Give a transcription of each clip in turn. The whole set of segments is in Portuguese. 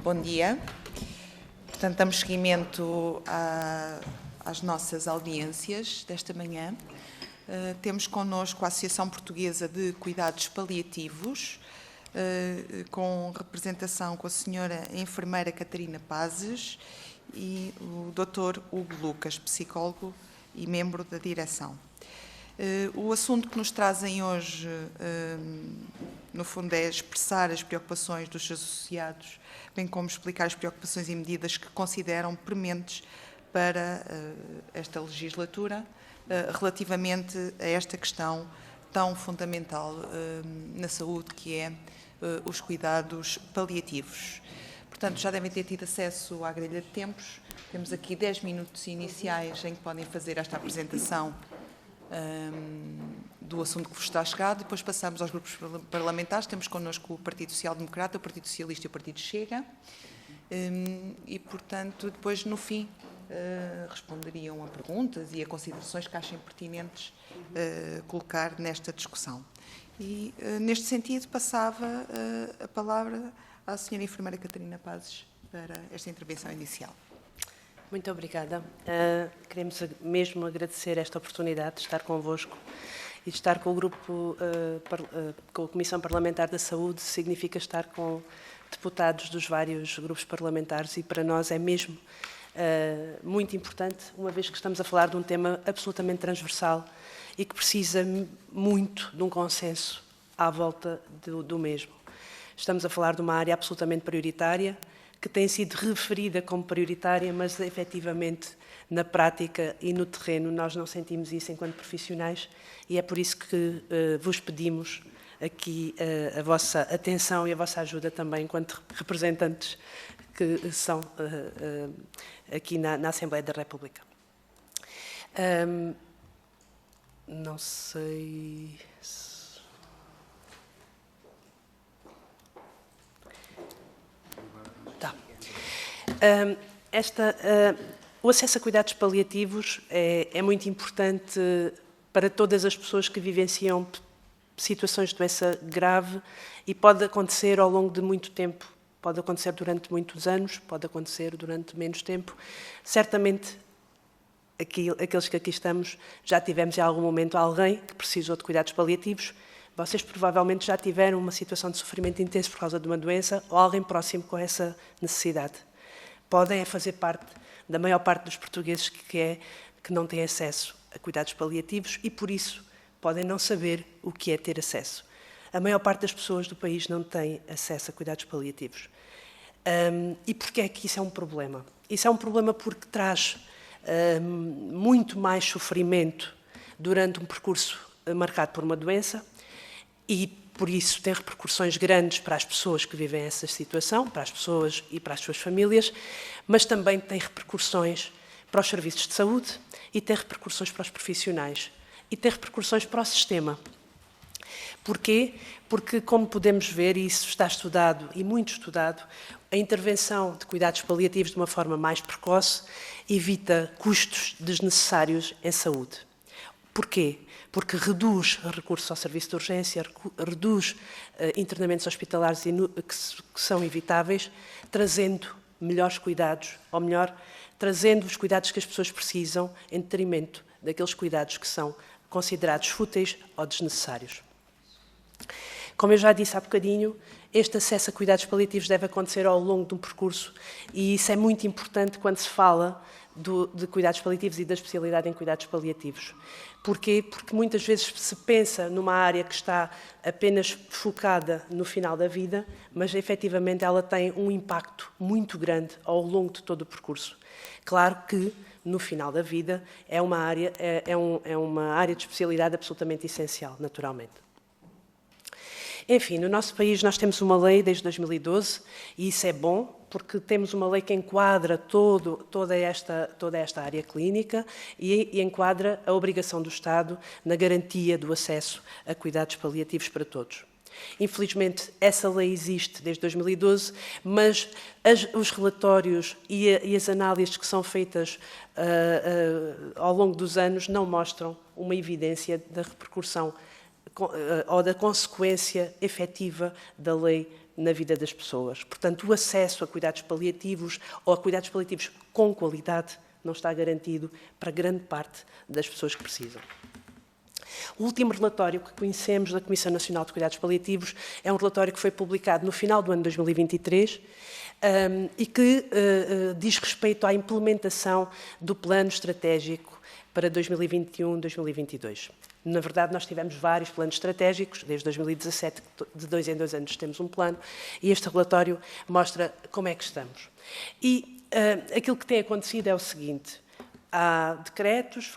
Bom dia. Portanto, damos seguimento às nossas audiências desta manhã. Temos connosco a Associação Portuguesa de Cuidados Paliativos, com representação com a senhora enfermeira Catarina Pazes e o Dr. Hugo Lucas, psicólogo e membro da direção. O assunto que nos trazem hoje, no fundo, é expressar as preocupações dos associados, bem como explicar as preocupações e medidas que consideram prementes para esta legislatura, relativamente a esta questão tão fundamental na saúde, que é os cuidados paliativos. Portanto, já devem ter tido acesso à grelha de tempos. Temos aqui 10 minutos iniciais em que podem fazer esta apresentação do assunto que vos está chegado. Depois passamos aos grupos parlamentares. Temos connosco o Partido Social Democrata, o Partido Socialista e o Partido Chega. E, portanto, depois, no fim, responderiam a perguntas e a considerações que achem pertinentes colocar nesta discussão. E, neste sentido, passava a palavra à senhora enfermeira Catarina Pazes para esta intervenção inicial. Muito obrigada. Queremos mesmo agradecer esta oportunidade de estar convosco e de estar com o grupo, com a Comissão Parlamentar da Saúde. Significa estar com deputados dos vários grupos parlamentares e para nós é mesmo muito importante, uma vez que estamos a falar de um tema absolutamente transversal e que precisa muito de um consenso à volta do mesmo. Estamos a falar de uma área absolutamente prioritária, que tem sido referida como prioritária, mas efetivamente na prática e no terreno nós não sentimos isso enquanto profissionais e é por isso que vos pedimos aqui a vossa atenção e a vossa ajuda também enquanto representantes que são aqui na Assembleia da República. Não sei se... O acesso a cuidados paliativos é muito importante para todas as pessoas que vivenciam situações de doença grave e pode acontecer ao longo de muito tempo, pode acontecer durante muitos anos, pode acontecer durante menos tempo. Certamente, aqueles que aqui estamos, já tivemos em algum momento alguém que precisou de cuidados paliativos. Vocês provavelmente já tiveram uma situação de sofrimento intenso por causa de uma doença ou alguém próximo com essa necessidade. Podem fazer parte da maior parte dos portugueses que não têm acesso a cuidados paliativos e, por isso, podem não saber o que é ter acesso. A maior parte das pessoas do país não tem acesso a cuidados paliativos. E porquê é que isso é um problema? Isso é um problema porque traz muito mais sofrimento durante um percurso marcado por uma doença e, por isso, tem repercussões grandes para as pessoas que vivem essa situação, para as pessoas e para as suas famílias, mas também tem repercussões para os serviços de saúde e tem repercussões para os profissionais e tem repercussões para o sistema. Porquê? Porque, como podemos ver, e isso está estudado e muito estudado, a intervenção de cuidados paliativos de uma forma mais precoce evita custos desnecessários em saúde. Porquê? Porque reduz recursos ao serviço de urgência, reduz internamentos hospitalares que são evitáveis, trazendo melhores cuidados, ou melhor, trazendo os cuidados que as pessoas precisam em detrimento daqueles cuidados que são considerados fúteis ou desnecessários. Como eu já disse há bocadinho, este acesso a cuidados paliativos deve acontecer ao longo de um percurso e isso é muito importante quando se fala de cuidados paliativos e da especialidade em cuidados paliativos. Porquê? Porque muitas vezes se pensa numa área que está apenas focada no final da vida, mas efetivamente ela tem um impacto muito grande ao longo de todo o percurso. Claro que no final da vida é uma área de especialidade absolutamente essencial, naturalmente. Enfim, no nosso país nós temos uma lei desde 2012 e isso é bom, porque temos uma lei que enquadra toda esta área clínica e enquadra a obrigação do Estado na garantia do acesso a cuidados paliativos para todos. Infelizmente, essa lei existe desde 2012, mas os relatórios e as análises que são feitas ao longo dos anos não mostram uma evidência da repercussão ou da consequência efetiva da lei na vida das pessoas. Portanto, o acesso a cuidados paliativos ou a cuidados paliativos com qualidade não está garantido para grande parte das pessoas que precisam. O último relatório que conhecemos da Comissão Nacional de Cuidados Paliativos é um relatório que foi publicado no final do ano 2023 e que diz respeito à implementação do plano estratégico para 2021-2022. Na verdade, nós tivemos vários planos estratégicos, desde 2017, de 2 em 2 anos temos um plano, e este relatório mostra como é que estamos. E aquilo que tem acontecido é o seguinte: há decretos,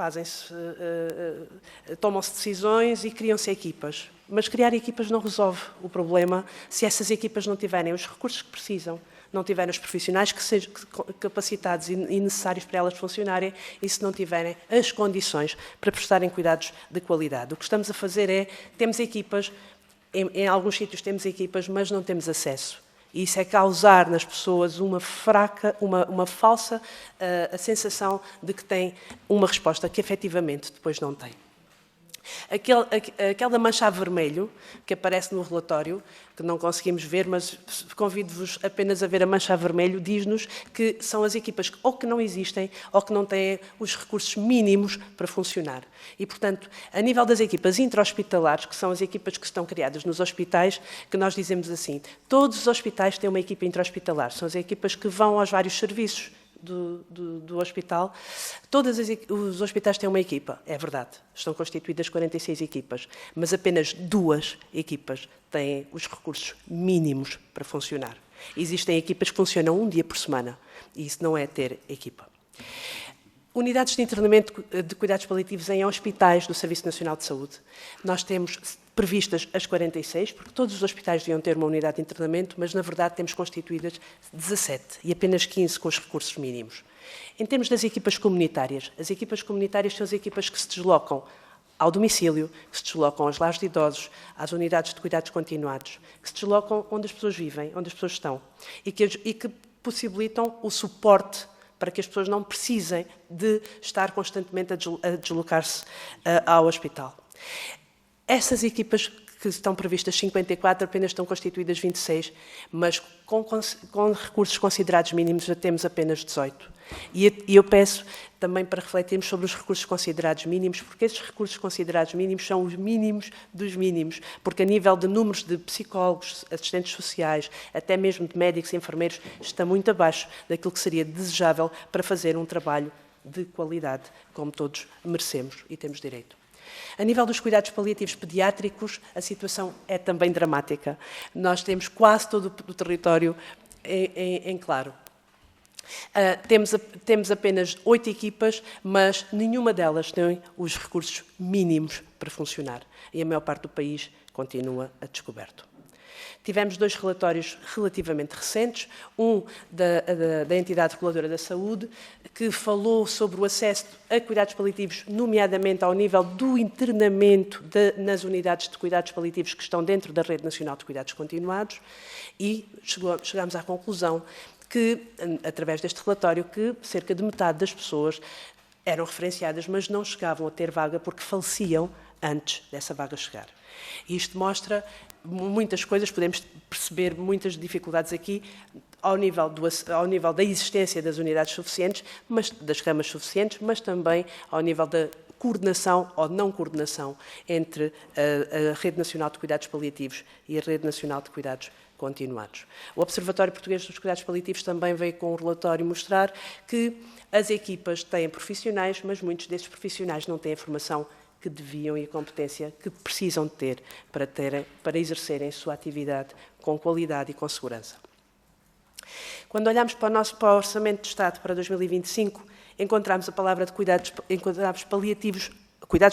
tomam-se decisões e criam-se equipas. Mas criar equipas não resolve o problema se essas equipas não tiverem os recursos que precisam, não tiverem os profissionais que sejam capacitados e necessários para elas funcionarem e se não tiverem as condições para prestarem cuidados de qualidade. O que estamos a fazer é, temos equipas, em alguns sítios temos equipas, mas não temos acesso. E isso é causar nas pessoas uma falsa sensação de que têm uma resposta que efetivamente depois não têm. Aquela mancha a vermelho que aparece no relatório, que não conseguimos ver, mas convido-vos apenas a ver a mancha a vermelho, diz-nos que são as equipas ou que não existem ou que não têm os recursos mínimos para funcionar. E, portanto, a nível das equipas intra-hospitalares, que são as equipas que estão criadas nos hospitais, que nós dizemos assim, todos os hospitais têm uma equipa intra-hospitalar, são as equipas que vão aos vários serviços do hospital. Todos os hospitais têm uma equipa, é verdade, estão constituídas 46 equipas, mas apenas 2 equipas têm os recursos mínimos para funcionar. Existem equipas que funcionam um dia por semana, e isso não é ter equipa. Unidades de internamento de cuidados paliativos em hospitais do Serviço Nacional de Saúde. Nós temos previstas as 46, porque todos os hospitais deviam ter uma unidade de internamento, mas, na verdade, temos constituídas 17 e apenas 15 com os recursos mínimos. Em termos das equipas comunitárias, as equipas comunitárias são as equipas que se deslocam ao domicílio, que se deslocam aos lares de idosos, às unidades de cuidados continuados, que se deslocam onde as pessoas vivem, onde as pessoas estão, e que possibilitam o suporte para que as pessoas não precisem de estar constantemente a deslocar-se ao hospital. Essas equipas que estão previstas 54, apenas estão constituídas 26, mas com recursos considerados mínimos já temos apenas 18. E eu peço também para refletirmos sobre os recursos considerados mínimos, porque esses recursos considerados mínimos são os mínimos dos mínimos, porque a nível de números de psicólogos, assistentes sociais, até mesmo de médicos e enfermeiros, está muito abaixo daquilo que seria desejável para fazer um trabalho de qualidade, como todos merecemos e temos direito. A nível dos cuidados paliativos pediátricos, a situação é também dramática. Nós temos quase todo o território em claro. Temos apenas 8 equipas, mas nenhuma delas tem os recursos mínimos para funcionar. E a maior parte do país continua a descoberto. Tivemos 2 relatórios relativamente recentes, um da entidade reguladora da saúde, que falou sobre o acesso a cuidados paliativos, nomeadamente ao nível do internamento nas unidades de cuidados paliativos que estão dentro da Rede Nacional de Cuidados Continuados, e chegámos à conclusão que, através deste relatório, que cerca de metade das pessoas eram referenciadas, mas não chegavam a ter vaga porque faleciam antes dessa vaga chegar. Isto mostra muitas coisas, podemos perceber muitas dificuldades aqui ao nível da existência das unidades suficientes, das camas suficientes, mas também ao nível da coordenação ou não coordenação entre a Rede Nacional de Cuidados Paliativos e a Rede Nacional de Cuidados Continuados. O Observatório Português dos Cuidados Paliativos também veio com um relatório mostrar que as equipas têm profissionais, mas muitos desses profissionais não têm a formação que deviam e a competência que precisam ter para exercerem a sua atividade com qualidade e com segurança. Quando olhamos para o Orçamento de Estado para 2025, encontramos a palavra de cuidados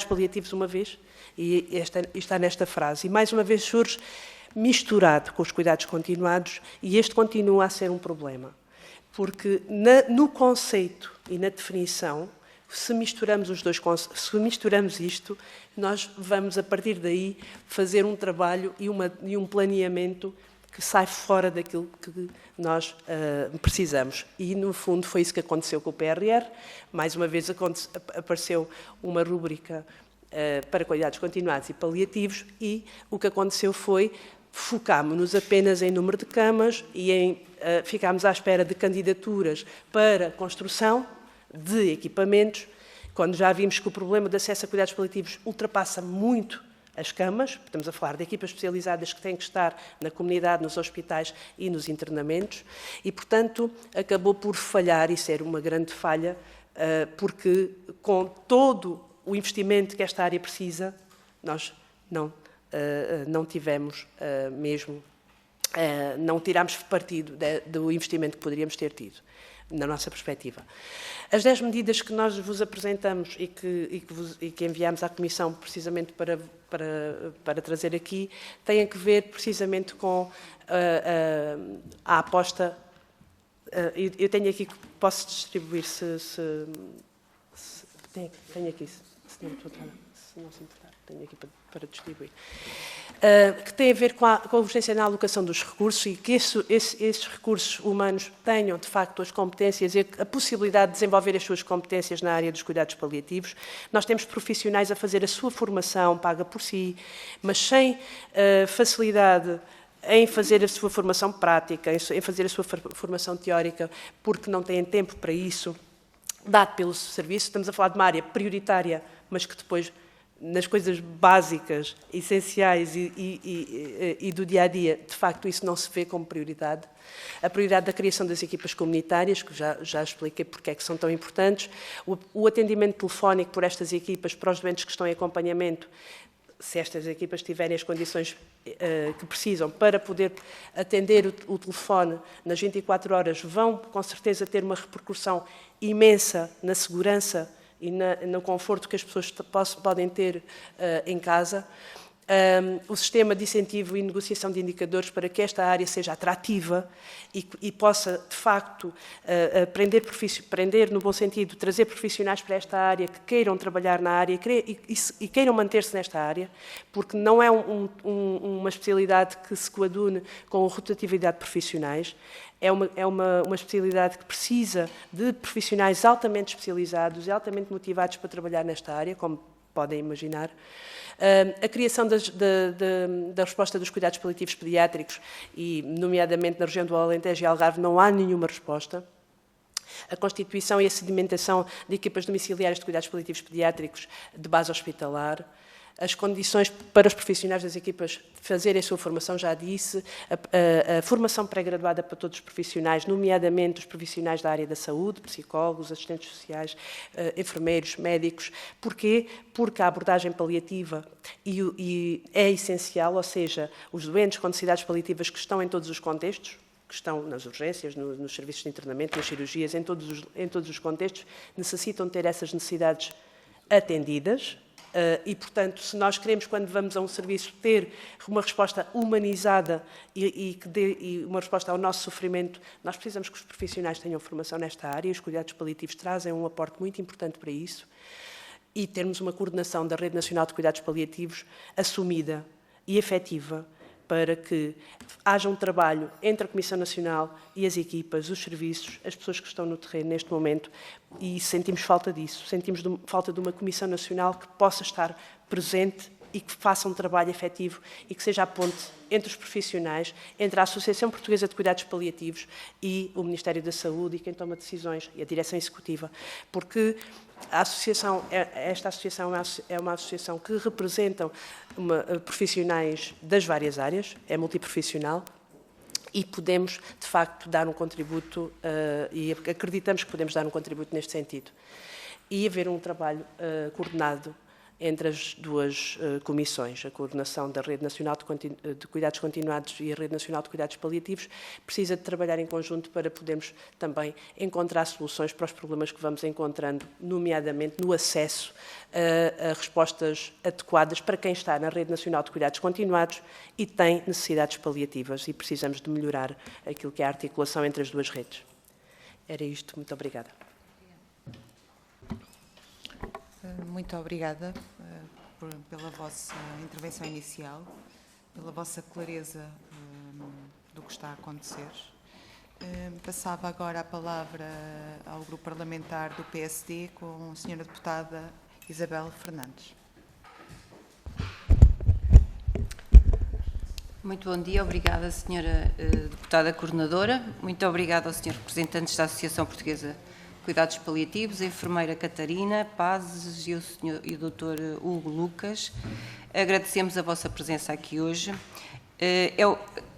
paliativos uma vez, e está nesta frase. E mais uma vez surge misturado com os cuidados continuados, e este continua a ser um problema. Porque no conceito e na definição, se misturamos isto, nós vamos, a partir daí, fazer um trabalho e um planeamento que sai fora daquilo que nós precisamos. E, no fundo, foi isso que aconteceu com o PRR. Mais uma vez apareceu uma rúbrica para cuidados continuados e paliativos, e o que aconteceu foi focámos-nos apenas em número de camas e ficámos à espera de candidaturas para construção de equipamentos, quando já vimos que o problema de acesso a cuidados paliativos ultrapassa muito as camas. Estamos a falar de equipas especializadas que têm que estar na comunidade, nos hospitais e nos internamentos, e, portanto, acabou por falhar e ser uma grande falha, porque com todo o investimento que esta área precisa, nós não tivemos mesmo, não tirámos partido do investimento que poderíamos ter tido, na nossa perspectiva. As 10 medidas que nós vos apresentamos e que enviámos à Comissão precisamente para trazer aqui, têm que ver precisamente com a aposta. Eu tenho aqui que posso distribuir tenho aqui, se não se importar, tenho aqui para distribuir. Que tem a ver com a urgência na alocação dos recursos e que esses recursos humanos tenham, de facto, as competências e a possibilidade de desenvolver as suas competências na área dos cuidados paliativos. Nós temos profissionais a fazer a sua formação, paga por si, mas sem facilidade em fazer a sua formação prática, em fazer a sua formação teórica, porque não têm tempo para isso, dado pelo serviço. Estamos a falar de uma área prioritária, mas que depois, nas coisas básicas, essenciais e do dia-a-dia, de facto, isso não se vê como prioridade. A prioridade da criação das equipas comunitárias, que já expliquei porque é que são tão importantes, o atendimento telefónico por estas equipas, para os doentes que estão em acompanhamento, se estas equipas tiverem as condições que precisam para poder atender o telefone nas 24 horas, vão, com certeza, ter uma repercussão imensa na segurança e no conforto que as pessoas podem ter em casa. O sistema de incentivo e negociação de indicadores para que esta área seja atrativa e possa, de facto, prender, no bom sentido, trazer profissionais para esta área que queiram trabalhar na área e queiram manter-se nesta área, porque não é uma especialidade que se coadune com a rotatividade de profissionais, é uma especialidade que precisa de profissionais altamente especializados e altamente motivados para trabalhar nesta área, como podem imaginar. A criação da resposta dos cuidados paliativos pediátricos, e nomeadamente na região do Alentejo e Algarve, não há nenhuma resposta. A constituição e a sedimentação de equipas domiciliárias de cuidados paliativos pediátricos de base hospitalar. As condições para os profissionais das equipas fazerem a sua formação, já disse, a formação pré-graduada para todos os profissionais, nomeadamente os profissionais da área da saúde, psicólogos, assistentes sociais, enfermeiros, médicos. Porquê? Porque a abordagem paliativa é essencial, ou seja, os doentes com necessidades paliativas que estão em todos os contextos, que estão nas urgências, nos serviços de internamento, nas cirurgias, em todos os contextos, necessitam ter essas necessidades atendidas. E, portanto, se nós queremos, quando vamos a um serviço, ter uma resposta humanizada e uma resposta ao nosso sofrimento, nós precisamos que os profissionais tenham formação nesta área e os cuidados paliativos trazem um aporte muito importante para isso, e termos uma coordenação da Rede Nacional de Cuidados Paliativos assumida e efetiva, para que haja um trabalho entre a Comissão Nacional e as equipas, os serviços, as pessoas que estão no terreno neste momento, e sentimos falta disso, sentimos falta de uma Comissão Nacional que possa estar presente e que faça um trabalho efetivo e que seja a ponte entre os profissionais, entre a Associação Portuguesa de Cuidados Paliativos e o Ministério da Saúde e quem toma decisões, e a Direção Executiva, porque esta associação é uma associação que representa profissionais das várias áreas, é multiprofissional, e podemos, de facto, dar um contributo, e acreditamos que podemos dar um contributo neste sentido. E haver um trabalho coordenado entre as duas comissões, a coordenação da Rede Nacional de Cuidados Continuados e a Rede Nacional de Cuidados Paliativos, precisa de trabalhar em conjunto para podermos também encontrar soluções para os problemas que vamos encontrando, nomeadamente no acesso a respostas adequadas para quem está na Rede Nacional de Cuidados Continuados e tem necessidades paliativas, e precisamos de melhorar aquilo que é a articulação entre as duas redes. Era isto. Muito obrigada. Muito obrigada pela vossa intervenção inicial, pela vossa clareza do que está a acontecer. Passava agora a palavra ao grupo parlamentar do PSD com a senhora deputada Isabel Fernandes. Muito bom dia, obrigada, Sra. Deputada Coordenadora. Muito obrigada aos Sr. Representantes da Associação Portuguesa de Cuidados Paliativos, a enfermeira Catarina Pazes e o Dr. Hugo Lucas. Agradecemos a vossa presença aqui hoje.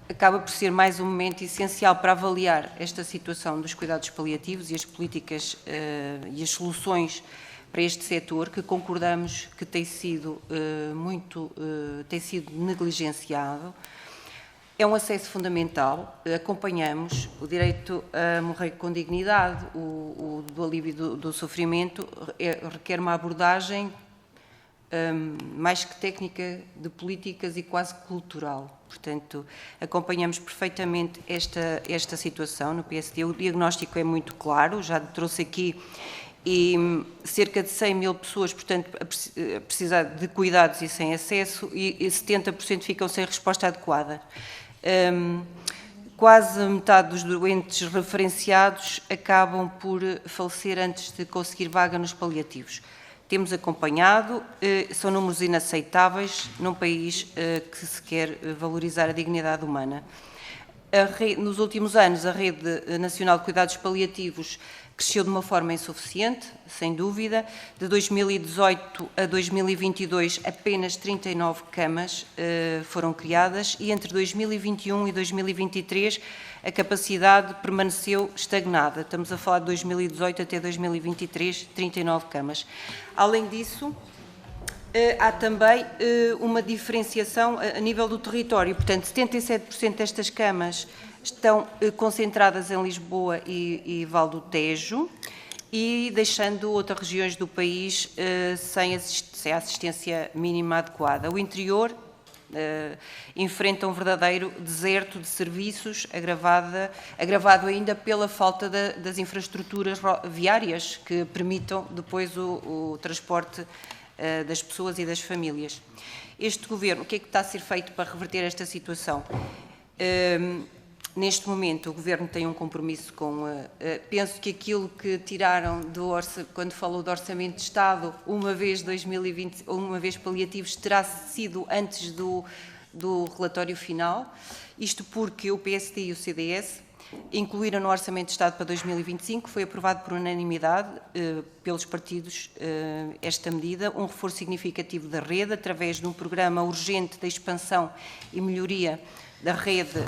Acaba por ser mais um momento essencial para avaliar esta situação dos cuidados paliativos e as políticas e as soluções para este setor, que concordamos que tem sido negligenciado. É um acesso fundamental. Acompanhamos o direito a morrer com dignidade, do alívio do sofrimento, requer uma abordagem mais que técnica, de políticas e quase cultural. Portanto, acompanhamos perfeitamente esta situação no PSD. O diagnóstico é muito claro, já trouxe aqui, e cerca de 100 mil pessoas, portanto, a precisar de cuidados e sem acesso, e 70% ficam sem resposta adequada. Quase metade dos doentes referenciados acabam por falecer antes de conseguir vaga nos paliativos. Temos acompanhado, são números inaceitáveis num país que se quer valorizar a dignidade humana. Nos últimos anos, a Rede Nacional de Cuidados Paliativos cresceu de uma forma insuficiente, sem dúvida. De 2018 a 2022, apenas 39 camas foram criadas e entre 2021 e 2023 a capacidade permaneceu estagnada. Estamos a falar de 2018 até 2023, 39 camas. Além disso, há também uma diferenciação a nível do território. Portanto, 77% destas camas estão concentradas em Lisboa e Val do Tejo, e deixando outras regiões do país sem assistência mínima adequada. O interior enfrenta um verdadeiro deserto de serviços, agravado ainda pela falta das infraestruturas viárias que permitam depois o transporte das pessoas e das famílias. Este Governo, o que é que está a ser feito para reverter esta situação? Neste momento, o Governo tem um compromisso com... penso que aquilo que tiraram quando falou do Orçamento de Estado, uma vez 2020, uma vez paliativos, terá sido antes do relatório final. Isto porque o PSD e o CDS incluíram no Orçamento de Estado para 2025, foi aprovado por unanimidade pelos partidos esta medida, um reforço significativo da rede, através de um programa urgente de expansão e melhoria da Rede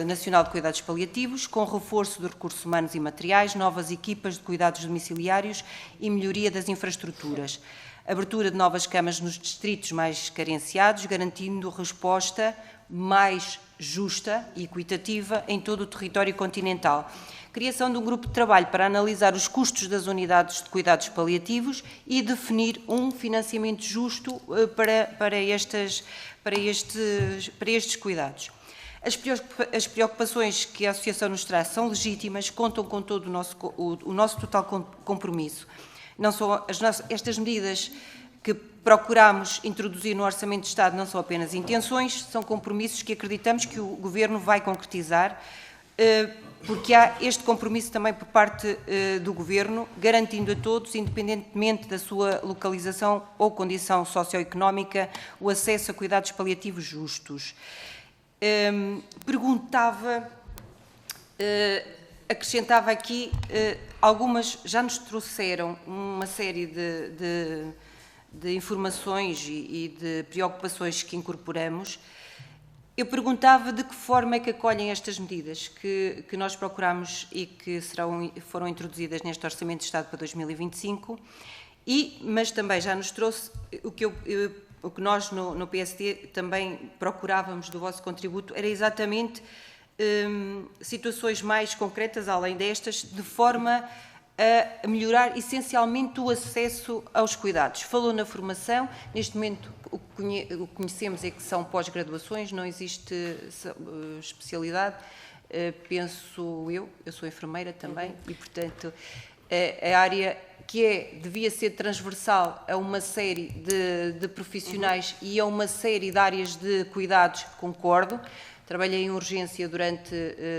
Nacional de Cuidados Paliativos, com reforço de recursos humanos e materiais, novas equipas de cuidados domiciliários e melhoria das infraestruturas. Abertura de novas camas nos distritos mais carenciados, garantindo resposta mais justa e equitativa em todo o território continental. Criação de um grupo de trabalho para analisar os custos das unidades de cuidados paliativos e definir um financiamento justo para estes cuidados. As preocupações que a Associação nos traz são legítimas, contam com todo o nosso total compromisso. Não são estas medidas que procuramos introduzir no Orçamento de Estado não são apenas intenções, são compromissos que acreditamos que o Governo vai concretizar, porque há este compromisso também por parte do Governo, garantindo a todos, independentemente da sua localização ou condição socioeconómica, o acesso a cuidados paliativos justos. Acrescentava aqui algumas, já nos trouxeram uma série de informações e de preocupações que incorporamos. Eu perguntava de que forma é que acolhem estas medidas que nós procuramos e que foram introduzidas neste Orçamento de Estado para 2025, mas também já nos trouxe o que nós no PSD também procurávamos do vosso contributo, era exatamente situações mais concretas, além destas, de forma a melhorar essencialmente o acesso aos cuidados. Falou na formação, neste momento o que conhecemos é que são pós-graduações, não existe especialidade, penso eu sou enfermeira também, e portanto a área que devia ser transversal a uma série de profissionais e a uma série de áreas de cuidados, concordo. Trabalhei em urgência durante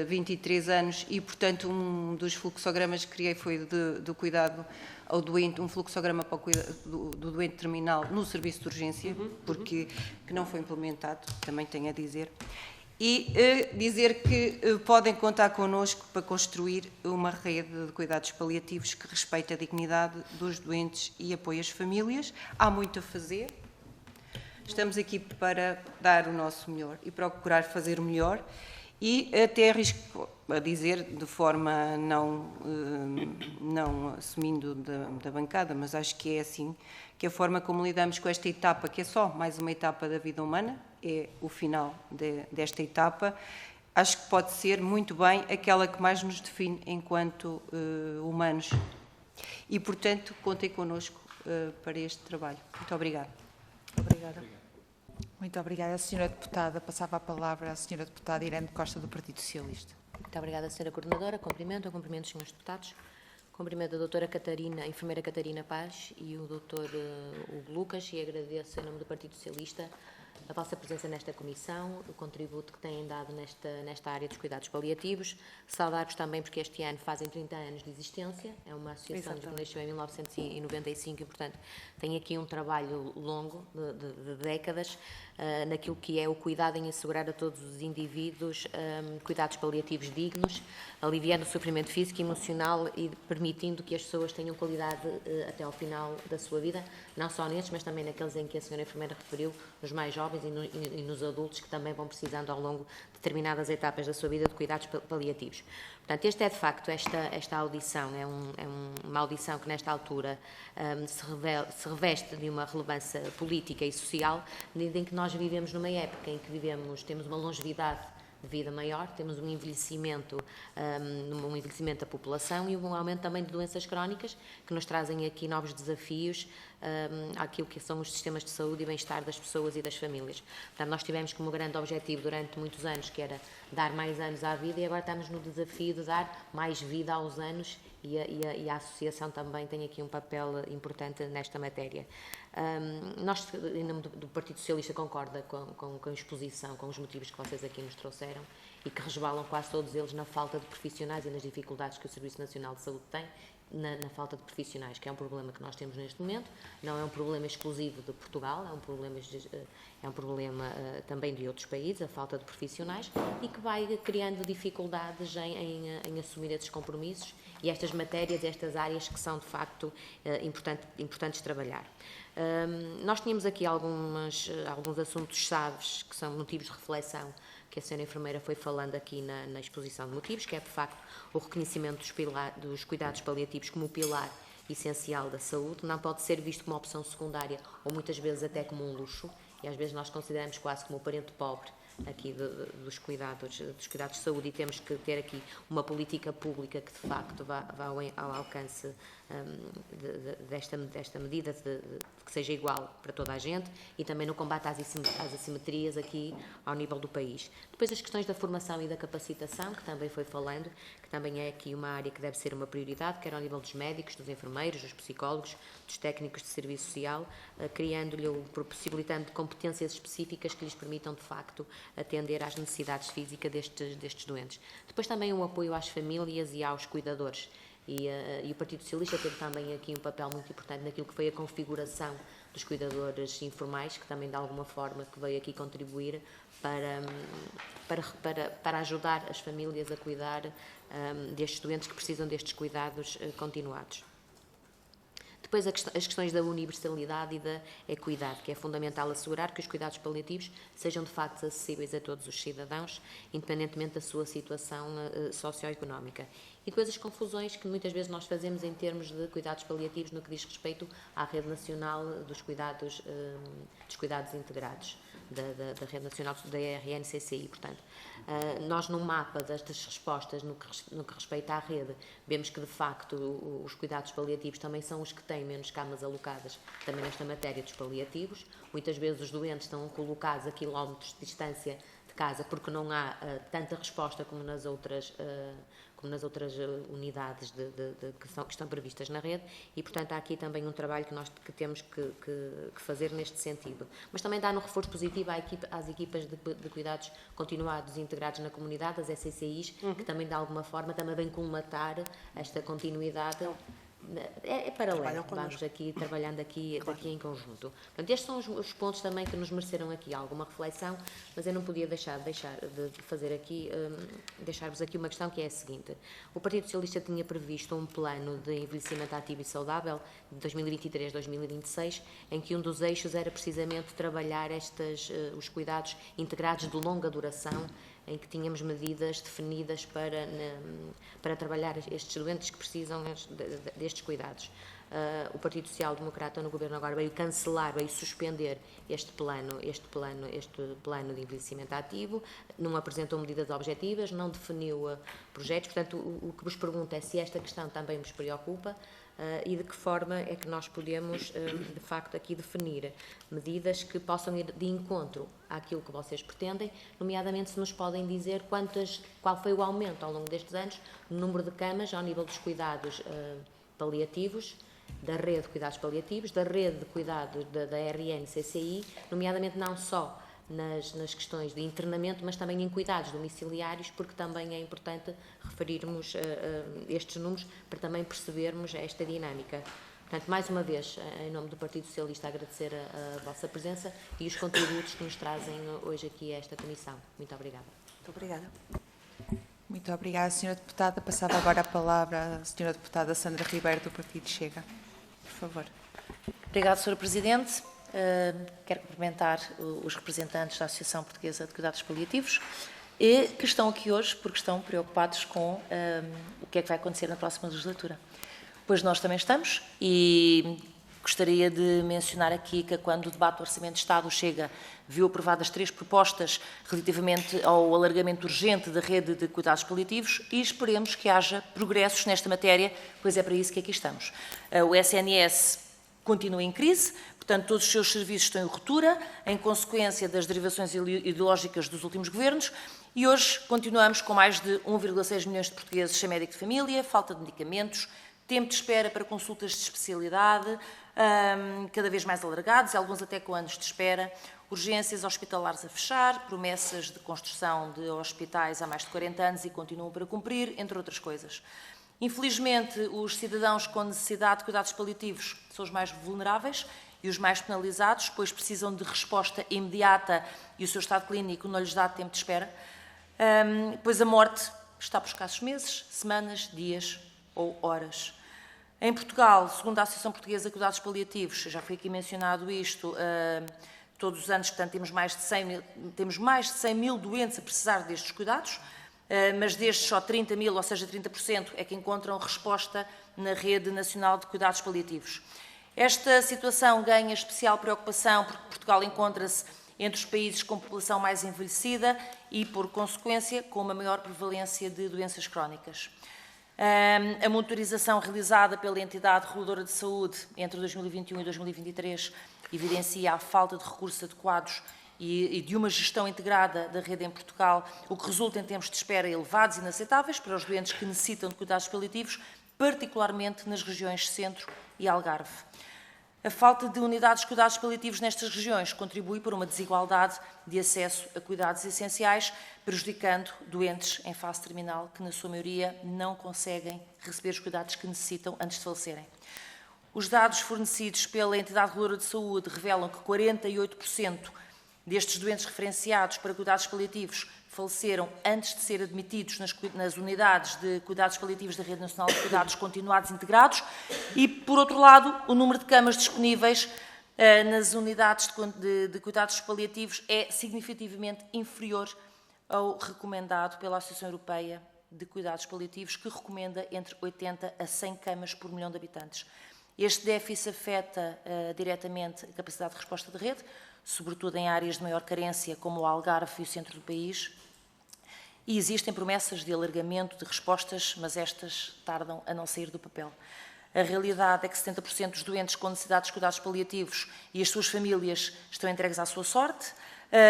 23 anos e, portanto, um dos fluxogramas que criei foi do cuidado ao doente, um fluxograma para o cuidado do doente terminal no serviço de urgência, porque que não foi implementado, também tenho a dizer. E dizer que podem contar connosco para construir uma rede de cuidados paliativos que respeite a dignidade dos doentes e apoie as famílias. Há muito a fazer. Estamos aqui para dar o nosso melhor e procurar fazer o melhor. E até arrisco a dizer, de forma não assumindo da bancada, mas acho que é assim, que a forma como lidamos com esta etapa, que é só mais uma etapa da vida humana, é o final desta etapa, acho que pode ser muito bem aquela que mais nos define enquanto humanos. E, portanto, contem connosco para este trabalho. Muito obrigada. Obrigada. Muito obrigada, a senhora deputada. Passava a palavra à senhora deputada Irene Costa, do Partido Socialista. Muito obrigada, senhora coordenadora. Cumprimento os senhores deputados. Cumprimento a doutora Catarina, a enfermeira Catarina Paz e o doutor Hugo Lucas, e agradeço, em nome do Partido Socialista, a vossa presença nesta comissão, o contributo que têm dado nesta área dos cuidados paliativos. Saudar-vos também porque este ano fazem 30 anos de existência, é uma associação que nasceu em 1995 e, portanto, tem aqui um trabalho longo, de décadas, naquilo que é o cuidado em assegurar a todos os indivíduos cuidados paliativos dignos, aliviando o sofrimento físico e emocional e permitindo que as pessoas tenham qualidade até ao final da sua vida, não só nestes, mas também naqueles em que a senhora enfermeira referiu, nos mais jovens e nos adultos que também vão precisando ao longo de determinadas etapas da sua vida de cuidados paliativos. Portanto, este é de facto, esta audição, uma audição que nesta altura se reveste de uma relevância política e social, na medida em que nós vivemos numa época em que temos uma longevidade de vida maior, temos um envelhecimento da população e um aumento também de doenças crónicas que nos trazem aqui novos desafios àquilo que são os sistemas de saúde e bem-estar das pessoas e das famílias. Portanto, nós tivemos como grande objetivo durante muitos anos que era dar mais anos à vida e agora estamos no desafio de dar mais vida aos anos e a associação também tem aqui um papel importante nesta matéria. Nós, em nome do Partido Socialista, concorda com a exposição, com os motivos que vocês aqui nos trouxeram e que resvalam quase todos eles na falta de profissionais e nas dificuldades que o Serviço Nacional de Saúde tem na falta de profissionais, que é um problema que nós temos neste momento, não é um problema exclusivo de Portugal, é um problema também de outros países, a falta de profissionais, e que vai criando dificuldades em assumir esses compromissos e estas matérias, estas áreas que são de facto importantes trabalhar. Nós tínhamos aqui alguns assuntos-chaves que são motivos de reflexão que a senhora enfermeira foi falando aqui na exposição de motivos, que é de facto o reconhecimento dos cuidados paliativos como o pilar essencial da saúde, não pode ser visto como uma opção secundária ou muitas vezes até como um luxo, e às vezes nós consideramos quase como o parente pobre aqui dos cuidados de saúde, e temos que ter aqui uma política pública que de facto vá ao alcance desta medida, de que seja igual para toda a gente, e também no combate às assimetrias aqui ao nível do país. Depois as questões da formação e da capacitação, que também foi falando, que também é aqui uma área que deve ser uma prioridade, quer ao nível dos médicos, dos enfermeiros, dos psicólogos, dos técnicos de serviço social, possibilitando competências específicas que lhes permitam de facto atender às necessidades físicas destes doentes. Depois também o apoio às famílias e aos cuidadores. E o Partido Socialista teve também aqui um papel muito importante naquilo que foi a configuração dos cuidadores informais, que também de alguma forma que veio aqui contribuir para ajudar as famílias a cuidar destes doentes que precisam destes cuidados continuados. Depois as questões da universalidade e da equidade, que é fundamental assegurar que os cuidados paliativos sejam de facto acessíveis a todos os cidadãos, independentemente da sua situação socioeconómica. E depois as confusões que muitas vezes nós fazemos em termos de cuidados paliativos no que diz respeito à Rede Nacional dos Cuidados Integrados, da Rede Nacional da RNCCI. Portanto, nós no mapa destas respostas no que respeita à rede, vemos que de facto os cuidados paliativos também são os que têm menos camas alocadas também nesta matéria dos paliativos. Muitas vezes os doentes estão colocados a quilómetros de distância de casa porque não há tanta resposta como nas outras unidades que estão previstas na rede, e portanto há aqui também um trabalho que temos que fazer neste sentido. Mas também dá no reforço positivo às equipas de cuidados continuados e integrados na comunidade, as SCCIs, que também de alguma forma também vêm colmatar esta continuidade. É paralelo, vamos aqui trabalhando aqui em conjunto. Portanto, estes são os pontos também que nos mereceram aqui alguma reflexão, mas eu não podia deixar de fazer aqui, deixar-vos aqui uma questão que é a seguinte. O Partido Socialista tinha previsto um plano de envelhecimento ativo e saudável de 2023-2026, em que um dos eixos era precisamente trabalhar os cuidados integrados de longa duração, em que tínhamos medidas definidas para trabalhar estes doentes que precisam destes cuidados. O Partido Social Democrata no Governo agora veio cancelar, veio suspender este plano de envelhecimento ativo, não apresentou medidas objetivas, não definiu projetos. Portanto, o que vos pergunto é se esta questão também vos preocupa, e de que forma é que nós podemos, de facto, aqui definir medidas que possam ir de encontro àquilo que vocês pretendem, nomeadamente se nos podem dizer qual foi o aumento ao longo destes anos no número de camas ao nível dos cuidados paliativos, da rede de cuidados paliativos, da rede de cuidados da RN-CCI, nomeadamente não só nas questões de internamento, mas também em cuidados domiciliários, porque também é importante referirmos estes números para também percebermos esta dinâmica. Portanto, mais uma vez, em nome do Partido Socialista, agradecer a vossa presença e os contributos que nos trazem hoje aqui a esta comissão. Muito obrigada. Muito obrigada. Muito obrigada, Sra. Deputada. Passava agora a palavra à Sra. Deputada Sandra Ribeiro, do Partido Chega. Por favor. Obrigada, Sra. Presidente. Quero cumprimentar os representantes da Associação Portuguesa de Cuidados Paliativos e que estão aqui hoje porque estão preocupados com o que é que vai acontecer na próxima legislatura. Pois nós também estamos, e gostaria de mencionar aqui que quando o debate do Orçamento de Estado chega, viu aprovadas 3 propostas relativamente ao alargamento urgente da rede de cuidados paliativos, e esperemos que haja progressos nesta matéria, pois é para isso que aqui estamos. O SNS continua em crise, portanto, todos os seus serviços estão em ruptura, em consequência das derivações ideológicas dos últimos governos, e hoje continuamos com mais de 1,6 milhões de portugueses sem médico de família, falta de medicamentos, tempo de espera para consultas de especialidade, cada vez mais alargados, alguns até com anos de espera, urgências hospitalares a fechar, promessas de construção de hospitais há mais de 40 anos e continuam para cumprir, entre outras coisas. Infelizmente, os cidadãos com necessidade de cuidados paliativos são os mais vulneráveis e os mais penalizados, pois precisam de resposta imediata e o seu estado clínico não lhes dá tempo de espera, pois a morte está por escassos meses, semanas, dias ou horas. Em Portugal, segundo a Associação Portuguesa de Cuidados Paliativos, já foi aqui mencionado isto, todos os anos, portanto, temos mais de 100 mil doentes a precisar destes cuidados, mas destes só 30 mil, ou seja, 30%, é que encontram resposta na Rede Nacional de Cuidados Paliativos. Esta situação ganha especial preocupação porque Portugal encontra-se entre os países com população mais envelhecida e, por consequência, com uma maior prevalência de doenças crónicas. A monitorização realizada pela entidade reguladora de saúde entre 2021 e 2023 evidencia a falta de recursos adequados e de uma gestão integrada da rede em Portugal, o que resulta em tempos de espera elevados e inaceitáveis para os doentes que necessitam de cuidados paliativos, particularmente nas regiões Centro e Algarve. A falta de unidades de cuidados paliativos nestas regiões contribui para uma desigualdade de acesso a cuidados essenciais, prejudicando doentes em fase terminal que, na sua maioria, não conseguem receber os cuidados que necessitam antes de falecerem. Os dados fornecidos pela entidade reguladora de saúde revelam que 48% destes doentes referenciados para cuidados paliativos faleceram antes de ser admitidos nas unidades de cuidados paliativos da Rede Nacional de Cuidados Continuados Integrados e, por outro lado, o número de camas disponíveis nas unidades de cuidados paliativos é significativamente inferior ao recomendado pela Associação Europeia de Cuidados Paliativos, que recomenda entre 80 a 100 camas por milhão de habitantes. Este déficit afeta diretamente a capacidade de resposta da rede, sobretudo em áreas de maior carência, como o Algarve e o centro do país. E existem promessas de alargamento de respostas, mas estas tardam a não sair do papel. A realidade é que 70% dos doentes com necessidades de cuidados paliativos e as suas famílias estão entregues à sua sorte,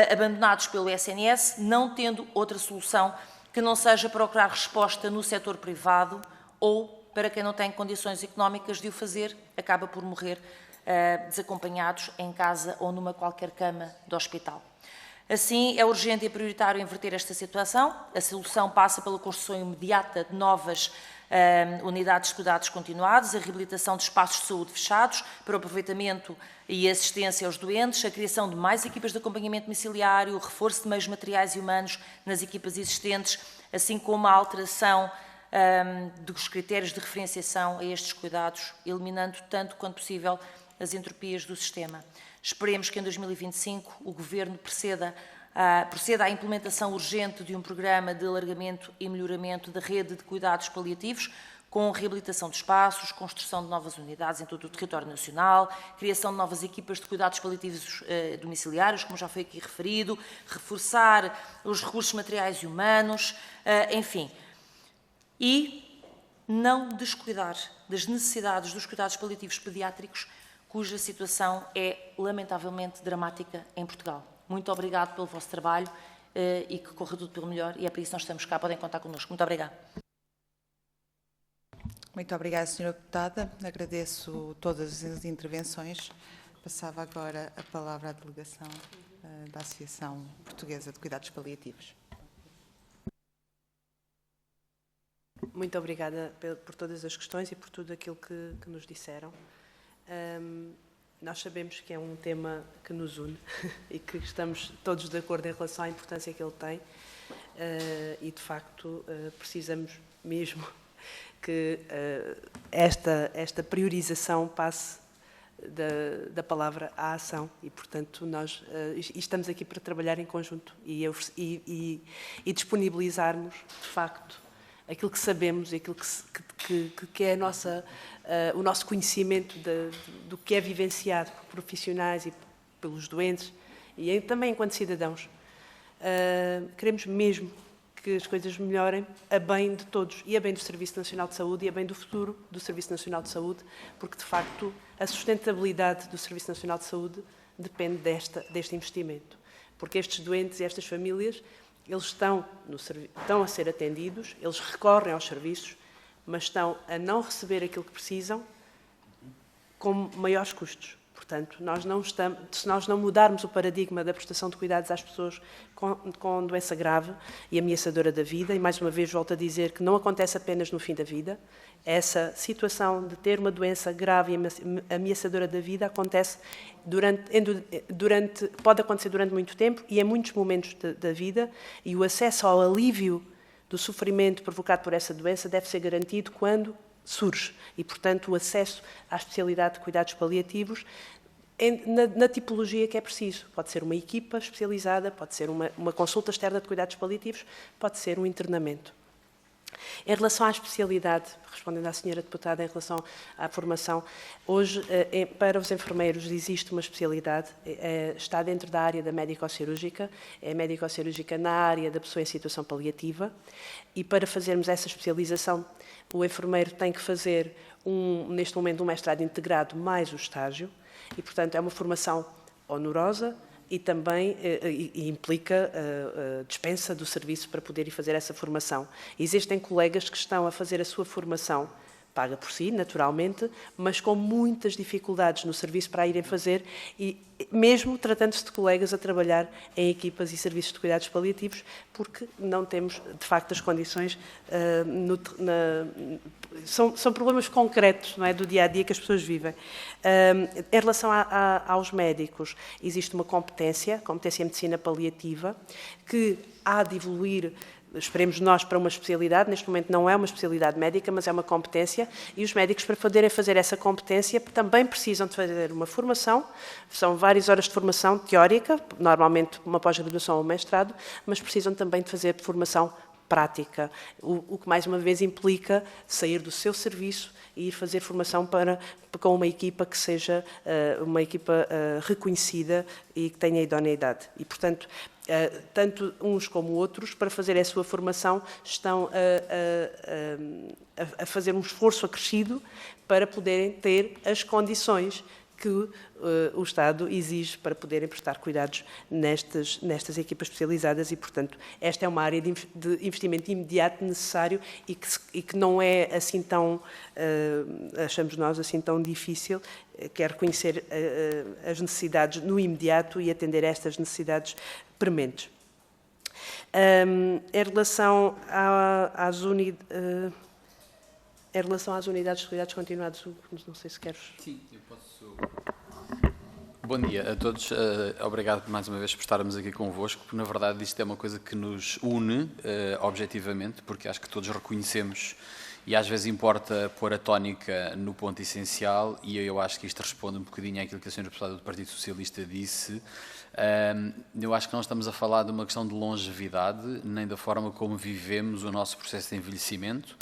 abandonados pelo SNS, não tendo outra solução que não seja procurar resposta no setor privado ou, para quem não tem condições económicas de o fazer, acaba por morrer desacompanhados em casa ou numa qualquer cama do hospital. Assim, é urgente e prioritário inverter esta situação. A solução passa pela construção imediata de novas unidades de cuidados continuados, a reabilitação de espaços de saúde fechados para o aproveitamento e assistência aos doentes, a criação de mais equipas de acompanhamento domiciliário, o reforço de meios materiais e humanos nas equipas existentes, assim como a alteração dos critérios de referenciação a estes cuidados, eliminando tanto quanto possível as entropias do sistema. Esperemos que em 2025 o Governo proceda à implementação urgente de um programa de alargamento e melhoramento da rede de cuidados paliativos, com reabilitação de espaços, construção de novas unidades em todo o território nacional, criação de novas equipas de cuidados paliativos domiciliários, como já foi aqui referido, reforçar os recursos materiais e humanos, enfim. E não descuidar das necessidades dos cuidados paliativos pediátricos, cuja situação é lamentavelmente dramática em Portugal. Muito obrigado pelo vosso trabalho e que corra tudo pelo melhor, e é para isso que nós estamos cá, podem contar connosco. Muito obrigada. Muito obrigada, Sra. Deputada. Agradeço todas as intervenções. Passava agora a palavra à delegação da Associação Portuguesa de Cuidados Paliativos. Muito obrigada por todas as questões e por tudo aquilo que nos disseram. Nós sabemos que é um tema que nos une e que estamos todos de acordo em relação à importância que ele tem e, de facto, precisamos mesmo que esta priorização passe da palavra à ação e, portanto, nós estamos aqui para trabalhar em conjunto e disponibilizarmos, de facto, aquilo que sabemos e aquilo que é o nosso conhecimento do que é vivenciado por profissionais e pelos doentes e também enquanto cidadãos. Queremos mesmo que as coisas melhorem a bem de todos e a bem do Serviço Nacional de Saúde e a bem do futuro do Serviço Nacional de Saúde, porque, de facto, a sustentabilidade do Serviço Nacional de Saúde depende deste investimento. Porque estes doentes e estas famílias, eles estão a ser atendidos, eles recorrem aos serviços, mas estão a não receber aquilo que precisam com maiores custos. Portanto, se nós não mudarmos o paradigma da prestação de cuidados às pessoas com doença grave e ameaçadora da vida, e mais uma vez volto a dizer que não acontece apenas no fim da vida, essa situação de ter uma doença grave e ameaçadora da vida acontece pode acontecer durante muito tempo e em muitos momentos da vida, e o acesso ao alívio do sofrimento provocado por essa doença deve ser garantido quando surge. E, portanto, o acesso à especialidade de cuidados paliativos na tipologia que é preciso. Pode ser uma equipa especializada, pode ser uma consulta externa de cuidados paliativos, pode ser um internamento. Em relação à especialidade, respondendo à senhora deputada, em relação à formação, hoje, para os enfermeiros, existe uma especialidade, está dentro da área da médico-cirúrgica, é médico-cirúrgica na área da pessoa em situação paliativa, e para fazermos essa especialização, o enfermeiro tem que fazer, neste momento, um mestrado integrado mais o estágio, e, portanto, é uma formação onerosa, e também implica a dispensa do serviço para poder ir fazer essa formação. Existem colegas que estão a fazer a sua formação, paga por si, naturalmente, mas com muitas dificuldades no serviço para a irem fazer, e mesmo tratando-se de colegas a trabalhar em equipas e serviços de cuidados paliativos, porque não temos, de facto, as condições... São problemas concretos, não é, do dia-a-dia que as pessoas vivem. Em relação aos médicos, existe uma competência em medicina paliativa, que há de evoluir, esperemos nós, para uma especialidade. Neste momento não é uma especialidade médica, mas é uma competência, e os médicos, para poderem fazer essa competência, também precisam de fazer uma formação. São várias horas de formação teórica, normalmente uma pós-graduação ou um mestrado, mas precisam também de fazer formação prática, o que mais uma vez implica sair do seu serviço e ir fazer formação com uma equipa que seja uma equipa reconhecida e que tenha idoneidade. E, portanto, tanto uns como outros, para fazer a sua formação, estão a fazer um esforço acrescido para poderem ter as condições que o Estado exige para poderem prestar cuidados nestas equipas especializadas e, portanto, esta é uma área de investimento imediato necessário e que não é assim tão, achamos nós, assim tão difícil, que é reconhecer as necessidades no imediato e atender a estas necessidades prementes. Em relação às unidades de cuidados continuados, não sei se queres... Sim, eu posso... Bom dia a todos. Obrigado mais uma vez por estarmos aqui convosco, porque na verdade isto é uma coisa que nos une objetivamente, porque acho que todos reconhecemos e às vezes importa pôr a tónica no ponto essencial, e eu acho que isto responde um bocadinho àquilo que a senhora deputada do Partido Socialista disse. Eu acho que não estamos a falar de uma questão de longevidade, nem da forma como vivemos o nosso processo de envelhecimento,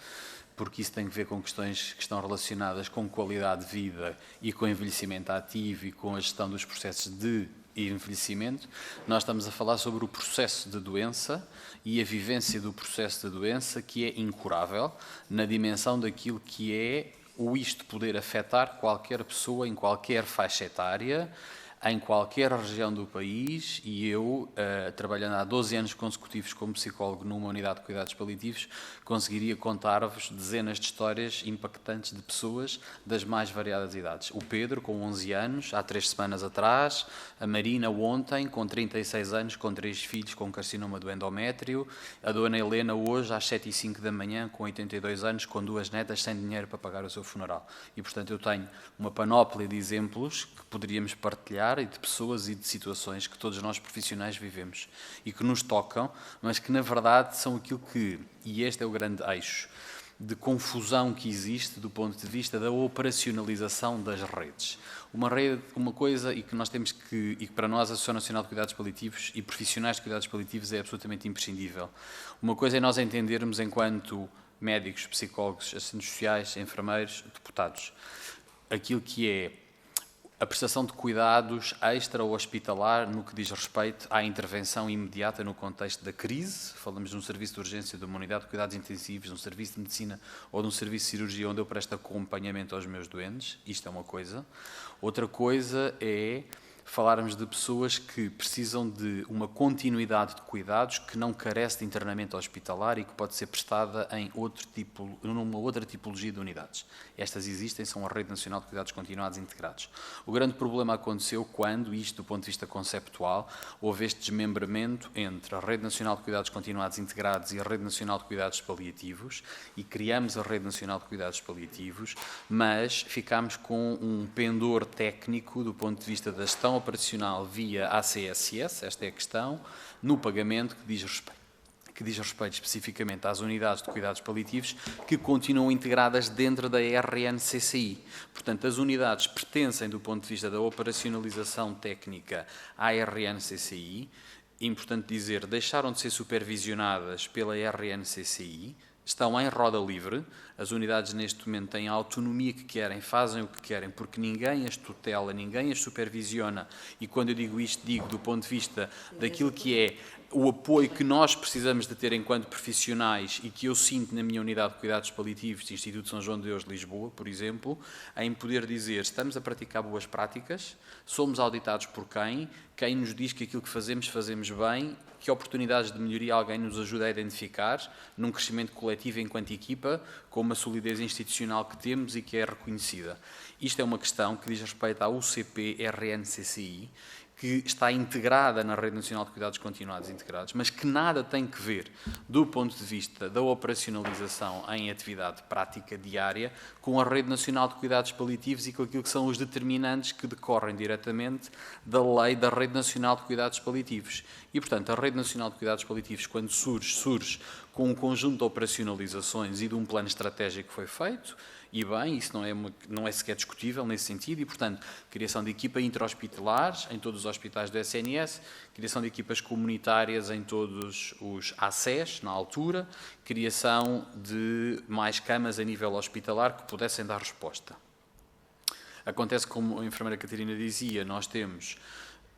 porque isso tem a ver com questões que estão relacionadas com qualidade de vida e com envelhecimento ativo e com a gestão dos processos de envelhecimento. Nós estamos a falar sobre o processo de doença e a vivência do processo de doença, que é incurável, na dimensão daquilo que é o isto poder afetar qualquer pessoa em qualquer faixa etária, em qualquer região do país, e eu, trabalhando há 12 anos consecutivos como psicólogo numa unidade de cuidados paliativos, conseguiria contar-vos dezenas de histórias impactantes de pessoas das mais variadas idades. O Pedro, com 11 anos, há 3 semanas atrás, a Marina, ontem, com 36 anos, com 3 filhos, com carcinoma do endométrio, a Dona Helena, hoje, às 7h05 da manhã, com 82 anos, com 2 netas, sem dinheiro para pagar o seu funeral. E, portanto, eu tenho uma panóplia de exemplos que poderíamos partilhar, e de pessoas e de situações que todos nós profissionais vivemos e que nos tocam, mas que na verdade são aquilo que, e este é o grande eixo de confusão que existe do ponto de vista da operacionalização das redes. Uma rede, uma coisa, e que nós temos que, e que para nós a Associação Nacional de Cuidados Paliativos e profissionais de cuidados paliativos é absolutamente imprescindível. Uma coisa é nós entendermos enquanto médicos, psicólogos, assistentes sociais, enfermeiros, deputados, aquilo que é a prestação de cuidados extra-hospitalar no que diz respeito à intervenção imediata no contexto da crise. Falamos de um serviço de urgência, de uma unidade de cuidados intensivos, de um serviço de medicina ou de um serviço de cirurgia onde eu presto acompanhamento aos meus doentes. Isto é uma coisa. Outra coisa é falarmos de pessoas que precisam de uma continuidade de cuidados que não carece de internamento hospitalar e que pode ser prestada em numa outra tipologia de unidades. Estas existem, são a Rede Nacional de Cuidados Continuados Integrados. O grande problema aconteceu quando, isto do ponto de vista conceptual, houve este desmembramento entre a Rede Nacional de Cuidados Continuados Integrados e a Rede Nacional de Cuidados Paliativos, e criamos a Rede Nacional de Cuidados Paliativos, mas ficámos com um pendor técnico do ponto de vista da gestão operacional via ACSS, esta é a questão, no pagamento que diz respeito especificamente às unidades de cuidados paliativos que continuam integradas dentro da RNCCI. Portanto, as unidades pertencem, do ponto de vista da operacionalização técnica, à RNCCI. Importante dizer, deixaram de ser supervisionadas pela RNCCI, estão em roda livre. As unidades neste momento têm a autonomia que querem, fazem o que querem, porque ninguém as tutela, ninguém as supervisiona. E quando eu digo isto, digo do ponto de vista daquilo que é o apoio que nós precisamos de ter enquanto profissionais e que eu sinto na minha unidade de cuidados paliativos do Instituto São João de Deus de Lisboa, por exemplo, em poder dizer, estamos a praticar boas práticas, somos auditados por quem nos diz que aquilo que fazemos, fazemos bem, que oportunidades de melhoria alguém nos ajuda a identificar, num crescimento coletivo enquanto equipa, com uma solidez institucional que temos e que é reconhecida. Isto é uma questão que diz respeito à UCP-RNCCI, que está integrada na Rede Nacional de Cuidados Continuados Integrados, mas que nada tem que ver, do ponto de vista da operacionalização em atividade prática diária, com a Rede Nacional de Cuidados Paliativos e com aquilo que são os determinantes que decorrem diretamente da lei da Rede Nacional de Cuidados Paliativos. E, portanto, a Rede Nacional de Cuidados Paliativos, quando surge com um conjunto de operacionalizações e de um plano estratégico que foi feito, e bem, isso não é sequer discutível nesse sentido, e, portanto, criação de equipa intra-hospitalares em todos os hospitais do SNS, criação de equipas comunitárias em todos os ACES, na altura, criação de mais camas a nível hospitalar que pudessem dar resposta. Acontece, como a enfermeira Catarina dizia, nós temos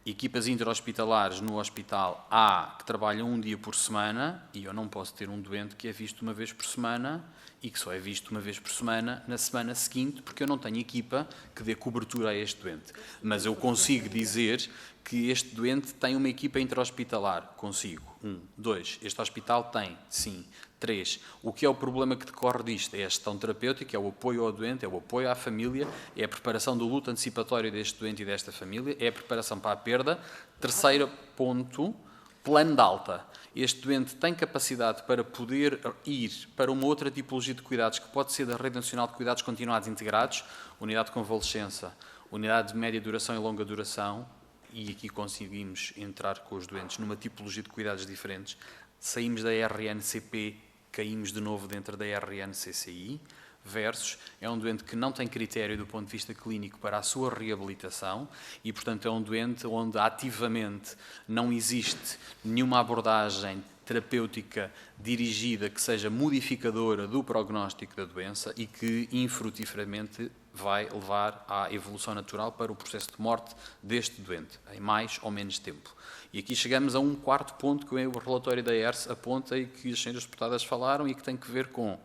equipas intra-hospitalares no Hospital A que trabalham um dia por semana, e eu não posso ter um doente que é visto uma vez por semana e que só é visto uma vez por semana na semana seguinte, porque eu não tenho equipa que dê cobertura a este doente. Mas eu consigo dizer que este doente tem uma equipa intra-hospitalar. Consigo. 1. 2. Este hospital tem. Sim. 3. O que é o problema que decorre disto? É a gestão terapêutica, é o apoio ao doente, é o apoio à família, é a preparação do luto antecipatório deste doente e desta família, é a preparação para a perda. Terceiro ponto, plano de alta, este doente tem capacidade para poder ir para uma outra tipologia de cuidados, que pode ser da Rede Nacional de Cuidados Continuados Integrados, unidade de convalescença, unidade de média duração e longa duração, e aqui conseguimos entrar com os doentes numa tipologia de cuidados diferentes. Saímos da RNCP, caímos de novo dentro da RNCCI, versus é um doente que não tem critério do ponto de vista clínico para a sua reabilitação e, portanto, é um doente onde ativamente não existe nenhuma abordagem terapêutica dirigida que seja modificadora do prognóstico da doença e que, infrutíferamente, vai levar à evolução natural para o processo de morte deste doente, em mais ou menos tempo. E aqui chegamos a um quarto ponto que o relatório da ERS aponta e que as senhoras deputadas falaram e que tem que ver com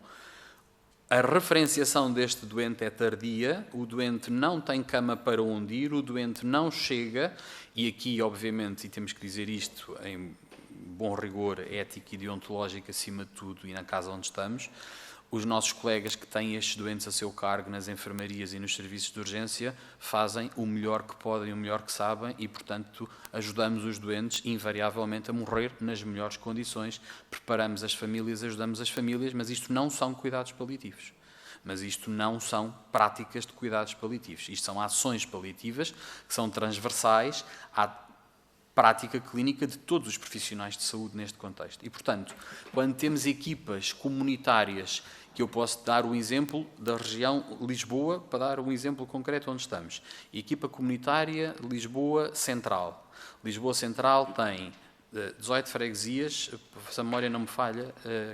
a referenciação deste doente é tardia, o doente não tem cama para onde ir, o doente não chega, e aqui, obviamente, e temos que dizer isto em bom rigor ético e deontológico acima de tudo e na casa onde estamos, os nossos colegas que têm estes doentes a seu cargo nas enfermarias e nos serviços de urgência fazem o melhor que podem, o melhor que sabem e, portanto, ajudamos os doentes invariavelmente a morrer nas melhores condições, preparamos as famílias, ajudamos as famílias, mas isto não são cuidados paliativos. Mas isto não são práticas de cuidados paliativos. Isto são ações paliativas que são transversais à prática clínica de todos os profissionais de saúde neste contexto. E, portanto, quando temos equipas comunitárias, que eu posso dar o exemplo da região Lisboa, para dar um exemplo concreto onde estamos. Equipa comunitária Lisboa Central. Lisboa Central tem 18 freguesias, se a memória não me falha,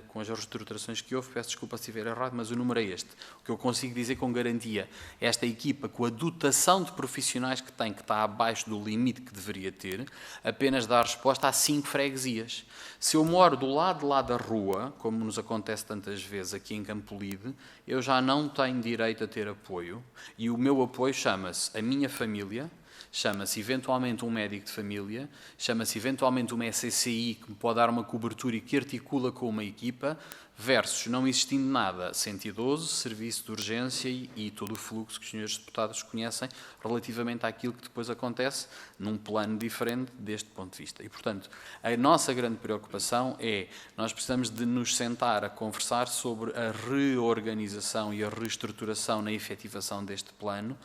com as reestruturações que houve, peço desculpa se estiver errado, mas o número é este. O que eu consigo dizer com garantia, esta equipa, com a dotação de profissionais que tem, que está abaixo do limite que deveria ter, apenas dá resposta a 5 freguesias. Se eu moro do lado de lá da rua, como nos acontece tantas vezes aqui em Campolide, eu já não tenho direito a ter apoio, e o meu apoio chama-se a minha família, chama-se eventualmente um médico de família, chama-se eventualmente uma SCCI que me pode dar uma cobertura e que articula com uma equipa, versus não existindo nada, 112, serviço de urgência e todo o fluxo que os senhores deputados conhecem relativamente àquilo que depois acontece num plano diferente deste ponto de vista. E, portanto, a nossa grande preocupação é, nós precisamos de nos sentar a conversar sobre a reorganização e a reestruturação na efetivação deste plano,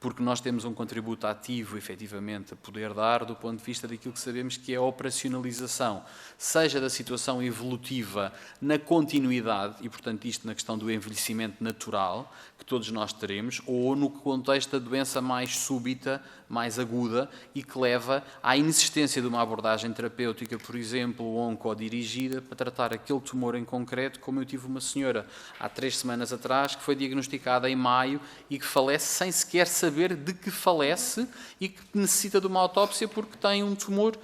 porque nós temos um contributo ativo, efetivamente, a poder dar do ponto de vista daquilo que sabemos que é a operacionalização, seja da situação evolutiva na continuidade, e, portanto, isto na questão do envelhecimento natural, que todos nós teremos, ou no contexto da doença mais súbita, mais aguda, e que leva à inexistência de uma abordagem terapêutica, por exemplo, oncodirigida, para tratar aquele tumor em concreto, como eu tive uma senhora há 3 semanas atrás, que foi diagnosticada em maio e que falece sem sequer saber de que falece e que necessita de uma autópsia porque tem um tumor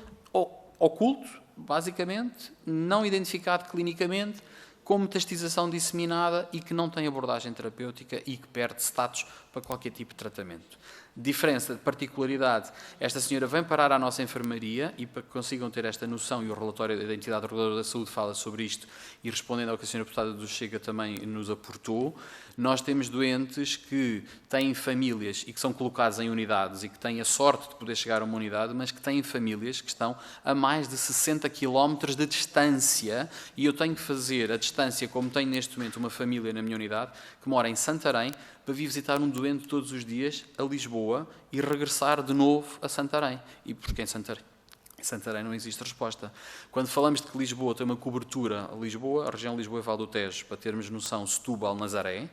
oculto, basicamente, não identificado clinicamente, com metastização disseminada e que não tem abordagem terapêutica e que perde status para qualquer tipo de tratamento. Diferença, particularidade, esta senhora vem parar à nossa enfermaria e para que consigam ter esta noção, e o relatório da Entidade Reguladora da Saúde fala sobre isto, e respondendo ao que a senhora deputada do Chega também nos aportou, nós temos doentes que têm famílias e que são colocados em unidades e que têm a sorte de poder chegar a uma unidade, mas que têm famílias que estão a mais de 60 km de distância e eu tenho que fazer a distância, como tenho neste momento uma família na minha unidade, que mora em Santarém, para vir visitar um doente todos os dias a Lisboa e regressar de novo a Santarém. E porque em Santarém não existe resposta. Quando falamos de que Lisboa tem uma cobertura, a região de Lisboa e Val do Tejo, para termos noção, Setúbal, Nazaré,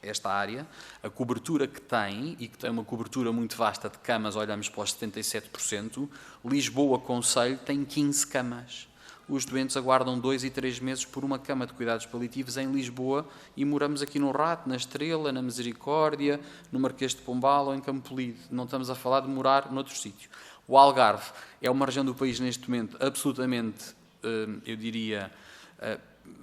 esta área, a cobertura que tem, e que tem uma cobertura muito vasta de camas, olhamos para os 77%, Lisboa, Concelho, tem 15 camas. Os doentes aguardam 2 e 3 meses por uma cama de cuidados paliativos em Lisboa e moramos aqui no Rato, na Estrela, na Misericórdia, no Marquês de Pombal ou em Campolide. Não estamos a falar de morar noutro sítio. O Algarve é uma região do país neste momento absolutamente, eu diria,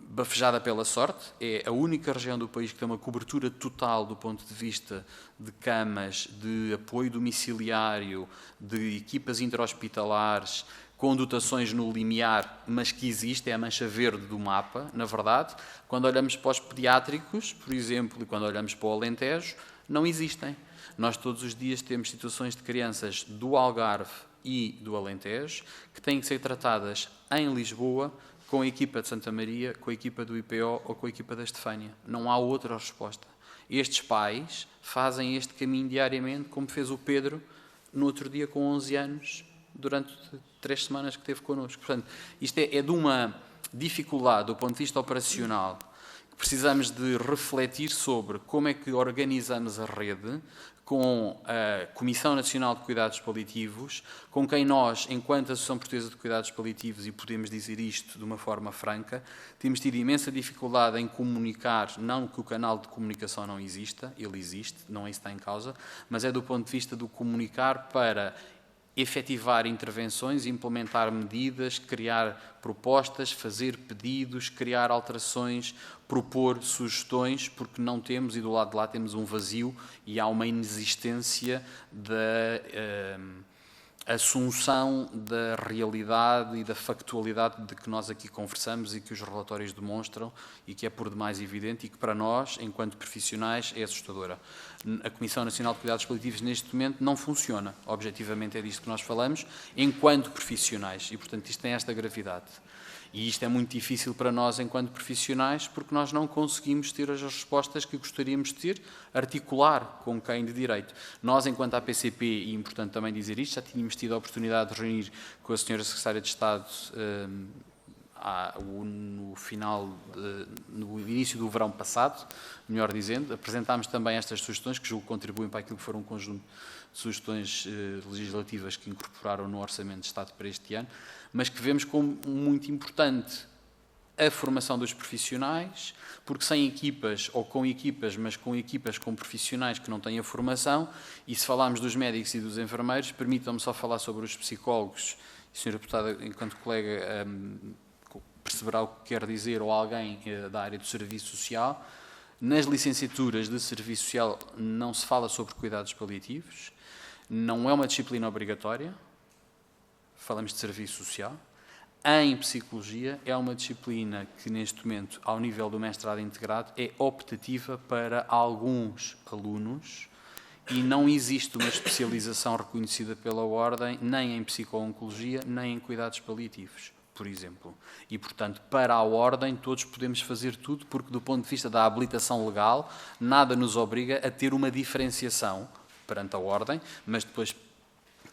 bafejada pela sorte. É a única região do país que tem uma cobertura total do ponto de vista de camas, de apoio domiciliário, de equipas intra-hospitalares, com dotações no limiar, mas que existe, é a mancha verde do mapa, na verdade. Quando olhamos para os pediátricos, por exemplo, e quando olhamos para o Alentejo, não existem. Nós todos os dias temos situações de crianças do Algarve e do Alentejo, que têm que ser tratadas em Lisboa, com a equipa de Santa Maria, com a equipa do IPO ou com a equipa da Estefânia. Não há outra resposta. Estes pais fazem este caminho diariamente, como fez o Pedro no outro dia com 11 anos, durante 3 semanas que esteve connosco. Portanto, isto é de uma dificuldade do ponto de vista operacional, que precisamos de refletir sobre como é que organizamos a rede, com a Comissão Nacional de Cuidados Paliativos, com quem nós, enquanto Associação Portuguesa de Cuidados Paliativos, e podemos dizer isto de uma forma franca, temos tido imensa dificuldade em comunicar, não que o canal de comunicação não exista, ele existe, não é isso que está em causa, mas é do ponto de vista do comunicar para efetivar intervenções, implementar medidas, criar propostas, fazer pedidos, criar alterações, propor sugestões, porque não temos, e do lado de lá temos um vazio e há uma inexistência da assunção da realidade e da factualidade de que nós aqui conversamos e que os relatórios demonstram e que é por demais evidente e que para nós, enquanto profissionais, é assustadora. A Comissão Nacional de Cuidados Paliativos neste momento não funciona, objetivamente é disto que nós falamos, enquanto profissionais e, portanto, isto tem esta gravidade. E isto é muito difícil para nós, enquanto profissionais, porque nós não conseguimos ter as respostas que gostaríamos de ter, articular com quem de direito. Nós, enquanto APCP, e é importante também dizer isto, já tínhamos tido a oportunidade de reunir com a Sra. Secretária de Estado no início do verão passado, melhor dizendo, apresentámos também estas sugestões, que julgo que contribuem para aquilo que foram um conjunto de sugestões legislativas que incorporaram no Orçamento de Estado para este ano, mas que vemos como muito importante a formação dos profissionais, porque sem equipas, ou com equipas, mas com equipas com profissionais que não têm a formação, e se falarmos dos médicos e dos enfermeiros, permitam-me só falar sobre os psicólogos, e a Sra. Deputada, enquanto colega, perceberá o que quer dizer, ou alguém da área do serviço social. Nas licenciaturas de serviço social não se fala sobre cuidados paliativos, não é uma disciplina obrigatória, falamos de serviço social. Em psicologia é uma disciplina que neste momento, ao nível do mestrado integrado, é optativa para alguns alunos e não existe uma especialização reconhecida pela Ordem nem em psico-oncologia nem em cuidados paliativos, por exemplo. E, portanto, para a Ordem todos podemos fazer tudo porque, do ponto de vista da habilitação legal, nada nos obriga a ter uma diferenciação perante a Ordem, mas depois,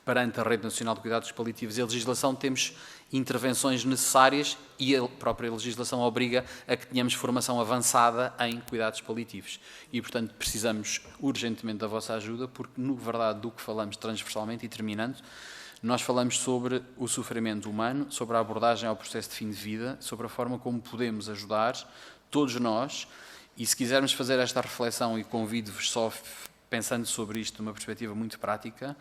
perante a Rede Nacional de Cuidados Paliativos e a legislação, temos intervenções necessárias e a própria legislação obriga a que tenhamos formação avançada em cuidados paliativos. E, portanto, precisamos urgentemente da vossa ajuda, porque, na verdade, do que falamos transversalmente, e terminando, nós falamos sobre o sofrimento humano, sobre a abordagem ao processo de fim de vida, sobre a forma como podemos ajudar todos nós, e se quisermos fazer esta reflexão, e convido-vos só pensando sobre isto de uma perspectiva muito prática,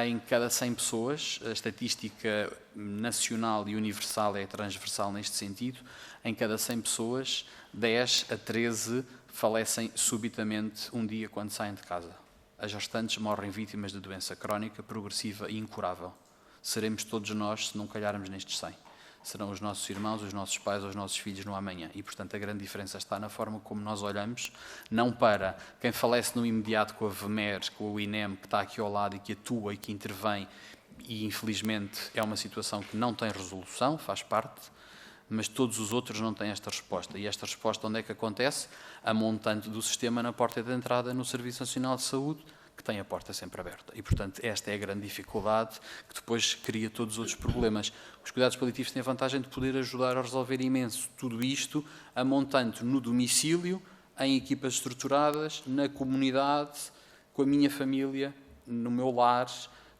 em cada 100 pessoas, a estatística nacional e universal é transversal neste sentido, em cada 100 pessoas, 10 a 13 falecem subitamente um dia quando saem de casa. As restantes morrem vítimas de doença crónica, progressiva e incurável. Seremos todos nós se não calharmos nestes 100. Serão os nossos irmãos, os nossos pais ou os nossos filhos no amanhã. E, portanto, a grande diferença está na forma como nós olhamos, não para quem falece no imediato com a VMER, com o INEM, que está aqui ao lado e que atua e que intervém, e, infelizmente, é uma situação que não tem resolução, faz parte, mas todos os outros não têm esta resposta. E esta resposta onde é que acontece? A montante do sistema na porta de entrada no Serviço Nacional de Saúde, que tem a porta sempre aberta. E, portanto, esta é a grande dificuldade que depois cria todos os outros problemas. Os cuidados paliativos têm a vantagem de poder ajudar a resolver imenso tudo isto, a montante no domicílio, em equipas estruturadas, na comunidade, com a minha família, no meu lar,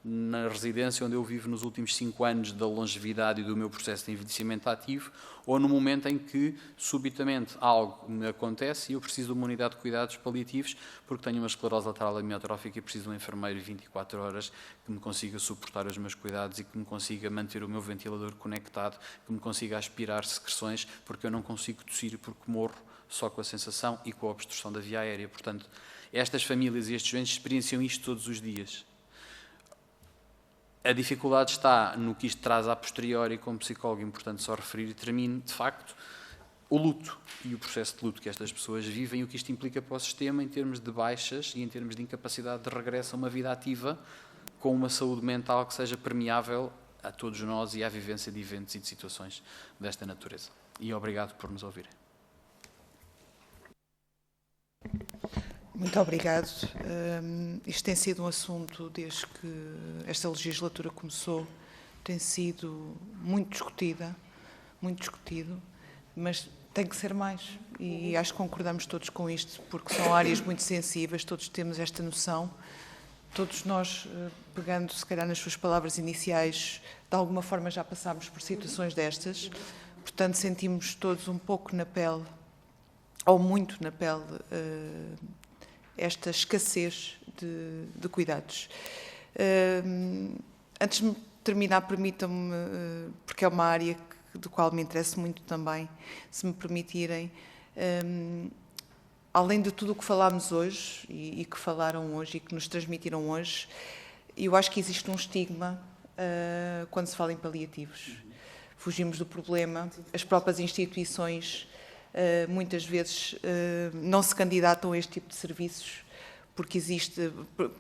na residência onde eu vivo nos últimos 5 anos da longevidade e do meu processo de envelhecimento ativo, ou no momento em que, subitamente, algo me acontece e eu preciso de uma unidade de cuidados paliativos porque tenho uma esclerose lateral amiotrófica e preciso de um enfermeiro 24 horas que me consiga suportar os meus cuidados e que me consiga manter o meu ventilador conectado, que me consiga aspirar secreções, porque eu não consigo tossir porque morro só com a sensação e com a obstrução da via aérea. Portanto, estas famílias e estes doentes experienciam isto todos os dias. A dificuldade está no que isto traz a posteriori, como psicólogo, importante só referir, e termino, de facto, o luto e o processo de luto que estas pessoas vivem e o que isto implica para o sistema em termos de baixas e em termos de incapacidade de regresso a uma vida ativa com uma saúde mental que seja permeável a todos nós e à vivência de eventos e de situações desta natureza. E obrigado por nos ouvirem. Muito obrigado. Isto tem sido um assunto, desde que esta legislatura começou, tem sido muito discutido, mas tem que ser mais. E acho que concordamos todos com isto, porque são áreas muito sensíveis, todos temos esta noção. Todos nós, pegando se calhar nas suas palavras iniciais, de alguma forma já passámos por situações destas, portanto sentimos todos um pouco na pele, ou muito na pele, esta escassez de cuidados. Antes de terminar, permitam-me, porque é uma área do qual me interesso muito também, se me permitirem, além de tudo o que falámos hoje e que falaram hoje e que nos transmitiram hoje, eu acho que existe um estigma quando se fala em paliativos. Fugimos do problema, as próprias instituições muitas vezes não se candidatam a este tipo de serviços porque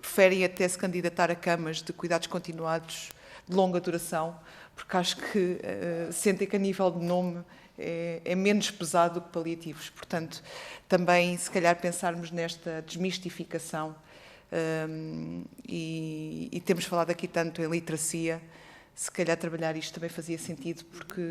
preferem até se candidatar a camas de cuidados continuados de longa duração, porque acho que sentem que a nível de nome é menos pesado que paliativos. Portanto, também se calhar pensarmos nesta desmistificação e temos falado aqui tanto em literacia, se calhar trabalhar isto também fazia sentido, porque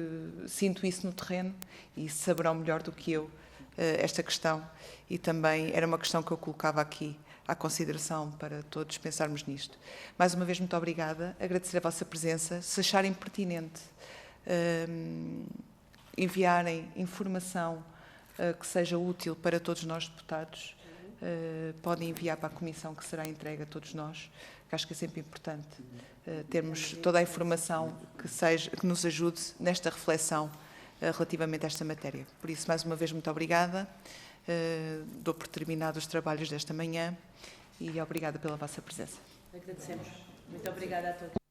sinto isso no terreno e saberão melhor do que eu esta questão. E também era uma questão que eu colocava aqui à consideração para todos pensarmos nisto. Mais uma vez, muito obrigada. Agradecer a vossa presença. Se acharem pertinente enviarem informação que seja útil para todos nós deputados, podem enviar para a comissão, que será entregue a todos nós, que acho que é sempre importante termos toda a informação que nos ajude nesta reflexão relativamente a esta matéria. Por isso, mais uma vez, muito obrigada. Dou por terminado os trabalhos desta manhã e obrigada pela vossa presença. Agradecemos. Muito obrigada a todos.